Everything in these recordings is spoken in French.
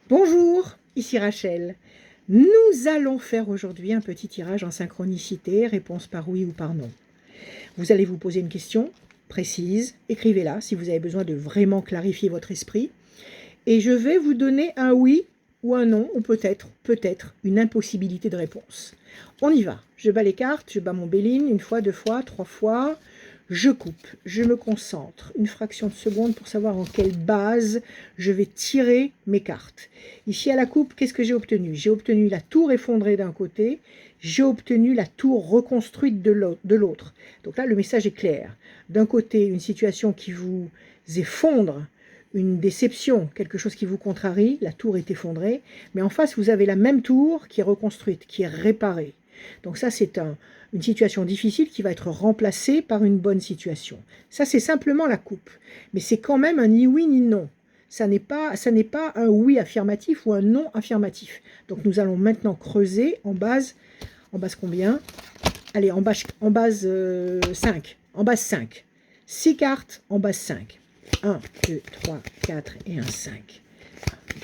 Bonjour, ici Rachel. Nous allons faire aujourd'hui un petit tirage en synchronicité, réponse par oui ou par non. Vous allez vous poser une question précise, écrivez-la si vous avez besoin de vraiment clarifier votre esprit. Et je vais vous donner un oui ou un non, ou peut-être une impossibilité de réponse. On y va. Je bats les cartes, je bats mon béline, une fois, deux fois, trois fois. Je coupe, je me concentre une fraction de seconde pour savoir en quelle base je vais tirer mes cartes. Ici à la coupe, qu'est-ce que j'ai obtenu? J'ai obtenu la tour effondrée d'un côté, j'ai obtenu la tour reconstruite de l'autre. Donc là, le message est clair. D'un côté, une situation qui vous effondre, une déception, quelque chose qui vous contrarie, la tour est effondrée, mais en face, vous avez la même tour qui est reconstruite, qui est réparée. Donc ça, c'est une situation difficile qui va être remplacée par une bonne situation. Ça, c'est simplement la coupe. Mais c'est quand même un ni oui ni non. Ça n'est pas un oui affirmatif ou un non affirmatif. Donc nous allons maintenant creuser en base combien? Allez, en base 5. En base 5. 6 cartes en base 5. 1, 2, 3, 4 et un 5.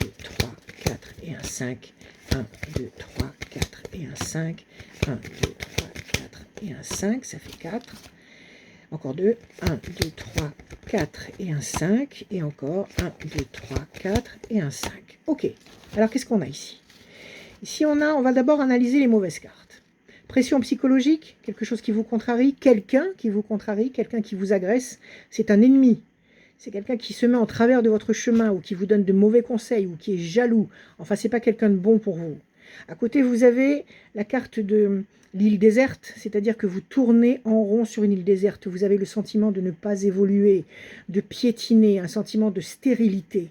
1, 2, 3, 4 et un 5. 1, 2, 3, 4 et un 5. 1, 2, 3, 4 et un 5. Ça fait 4. Encore 2. 1, 2, 3, 4 et un 5. Et encore 1, 2, 3, 4 et un 5. Ok. Alors, qu'est-ce qu'on a ici? Ici, on va d'abord analyser les mauvaises cartes. Pression psychologique, quelque chose qui vous contrarie, quelqu'un qui vous contrarie, quelqu'un qui vous agresse, c'est un ennemi. C'est quelqu'un qui se met en travers de votre chemin ou qui vous donne de mauvais conseils ou qui est jaloux. Enfin, c'est pas quelqu'un de bon pour vous. À côté, vous avez la carte de l'île déserte, c'est-à-dire que vous tournez en rond sur une île déserte. Vous avez le sentiment de ne pas évoluer, de piétiner, un sentiment de stérilité.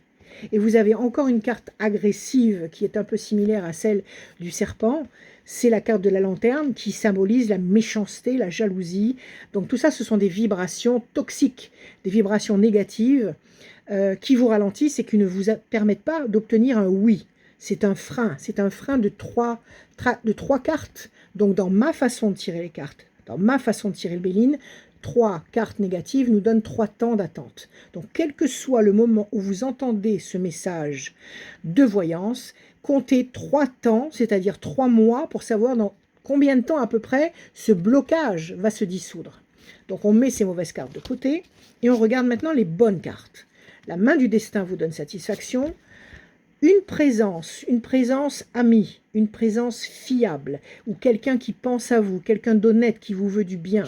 Et vous avez encore une carte agressive qui est un peu similaire à celle du serpent. C'est la carte de la lanterne qui symbolise la méchanceté, la jalousie. Donc tout ça, ce sont des vibrations toxiques, des vibrations négatives qui vous ralentissent et qui ne vous permettent pas d'obtenir un oui. C'est un frein de trois cartes. Donc dans ma façon de tirer les cartes, dans ma façon de tirer le béline, 3 cartes négatives nous donnent 3 temps d'attente. Donc, quel que soit le moment où vous entendez ce message de voyance, comptez 3 temps, c'est-à-dire 3 mois, pour savoir dans combien de temps à peu près ce blocage va se dissoudre. Donc, on met ces mauvaises cartes de côté et on regarde maintenant les bonnes cartes. La main du destin vous donne satisfaction. Une présence amie, une présence fiable, ou quelqu'un qui pense à vous, quelqu'un d'honnête qui vous veut du bien,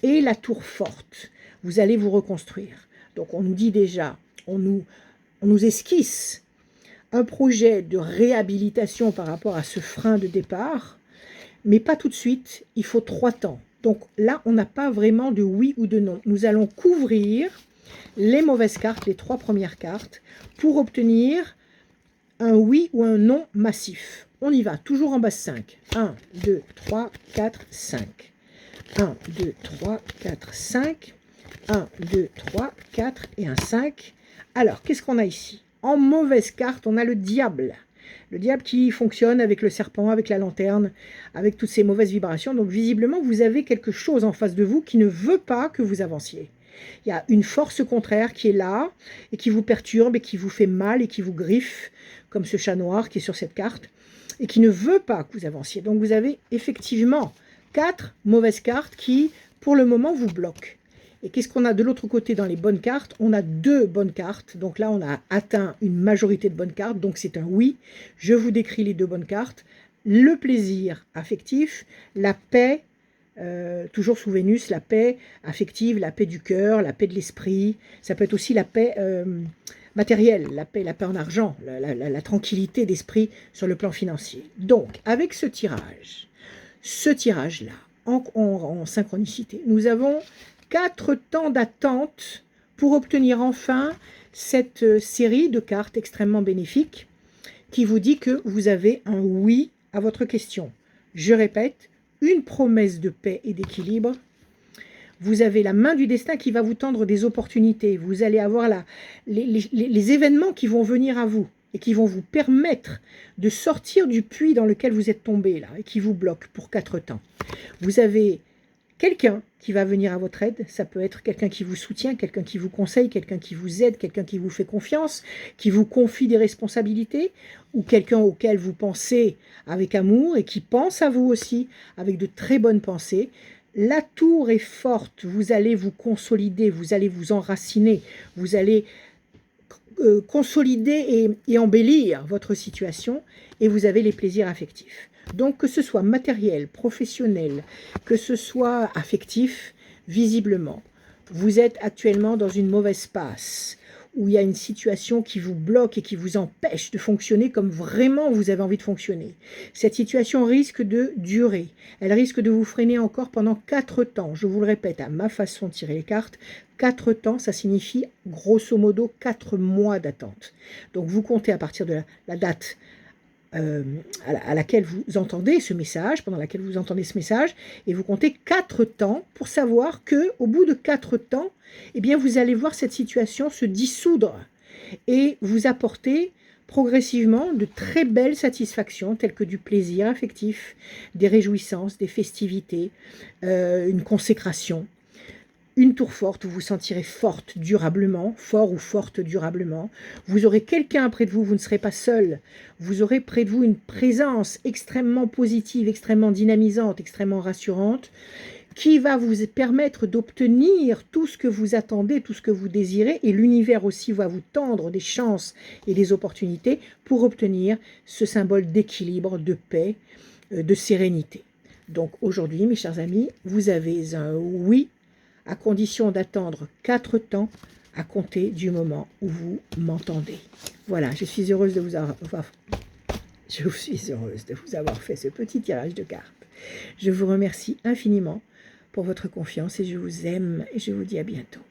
et la tour forte, vous allez vous reconstruire. Donc on nous dit déjà, on nous esquisse un projet de réhabilitation par rapport à ce frein de départ, mais pas tout de suite, il faut 3 temps. Donc là, on n'a pas vraiment de oui ou de non. Nous allons couvrir les mauvaises cartes, les 3 premières cartes, pour obtenir un oui ou un non massif. On y va, toujours en base 5. 1, 2, 3, 4, 5. 1, 2, 3, 4, 5. 1, 2, 3, 4 et un 5. Alors, qu'est-ce qu'on a ici? En mauvaise carte, on a le diable. Le diable qui fonctionne avec le serpent, avec la lanterne, avec toutes ces mauvaises vibrations. Donc, visiblement, vous avez quelque chose en face de vous qui ne veut pas que vous avanciez. Il y a une force contraire qui est là et qui vous perturbe et qui vous fait mal et qui vous griffe, comme ce chat noir qui est sur cette carte, et qui ne veut pas que vous avanciez. Donc vous avez effectivement 4 mauvaises cartes qui, pour le moment, vous bloquent. Et qu'est-ce qu'on a de l'autre côté dans les bonnes cartes? On a 2 bonnes cartes. Donc là, on a atteint une majorité de bonnes cartes. Donc c'est un oui. Je vous décris les 2 bonnes cartes. Le plaisir affectif, la paix, toujours sous Vénus, la paix affective, la paix du cœur, la paix de l'esprit. Ça peut être aussi la paix matérielle, la paix en argent, la tranquillité d'esprit sur le plan financier. Donc, avec ce tirage-là, en synchronicité, nous avons 4 temps d'attente pour obtenir enfin cette série de cartes extrêmement bénéfiques qui vous dit que vous avez un oui à votre question. Je répète, une promesse de paix et d'équilibre. Vous avez la main du destin qui va vous tendre des opportunités. Vous allez avoir les événements qui vont venir à vous et qui vont vous permettre de sortir du puits dans lequel vous êtes tombé là et qui vous bloque pour 4 temps. Vous avez quelqu'un qui va venir à votre aide. Ça peut être quelqu'un qui vous soutient, quelqu'un qui vous conseille, quelqu'un qui vous aide, quelqu'un qui vous fait confiance, qui vous confie des responsabilités, ou quelqu'un auquel vous pensez avec amour et qui pense à vous aussi avec de très bonnes pensées. La tour est forte, vous allez vous consolider, vous allez vous enraciner, vous allez consolider et embellir votre situation, et vous avez les plaisirs affectifs. Donc que ce soit matériel, professionnel, que ce soit affectif, visiblement, vous êtes actuellement dans une mauvaise passe, où il y a une situation qui vous bloque et qui vous empêche de fonctionner comme vraiment vous avez envie de fonctionner. Cette situation risque de durer. Elle risque de vous freiner encore pendant 4 temps. Je vous le répète, à ma façon de tirer les cartes, 4 temps, ça signifie grosso modo 4 mois d'attente. Donc vous comptez à partir de la date à laquelle vous entendez ce message, pendant laquelle vous entendez ce message, et vous comptez 4 temps pour savoir que au bout de 4 temps, eh bien, vous allez voir cette situation se dissoudre et vous apporter progressivement de très belles satisfactions telles que du plaisir affectif, des réjouissances, des festivités, une consécration. Une tour forte, vous vous sentirez forte durablement, fort ou forte durablement. Vous aurez quelqu'un près de vous, vous ne serez pas seul. Vous aurez près de vous une présence extrêmement positive, extrêmement dynamisante, extrêmement rassurante, qui va vous permettre d'obtenir tout ce que vous attendez, tout ce que vous désirez, et l'univers aussi va vous tendre des chances et des opportunités pour obtenir ce symbole d'équilibre, de paix, de sérénité. Donc aujourd'hui, mes chers amis, vous avez un oui, à condition d'attendre 4 temps à compter du moment où vous m'entendez. Voilà, je suis heureuse de vous avoir fait ce petit tirage de cartes. Je vous remercie infiniment pour votre confiance et je vous aime et je vous dis à bientôt.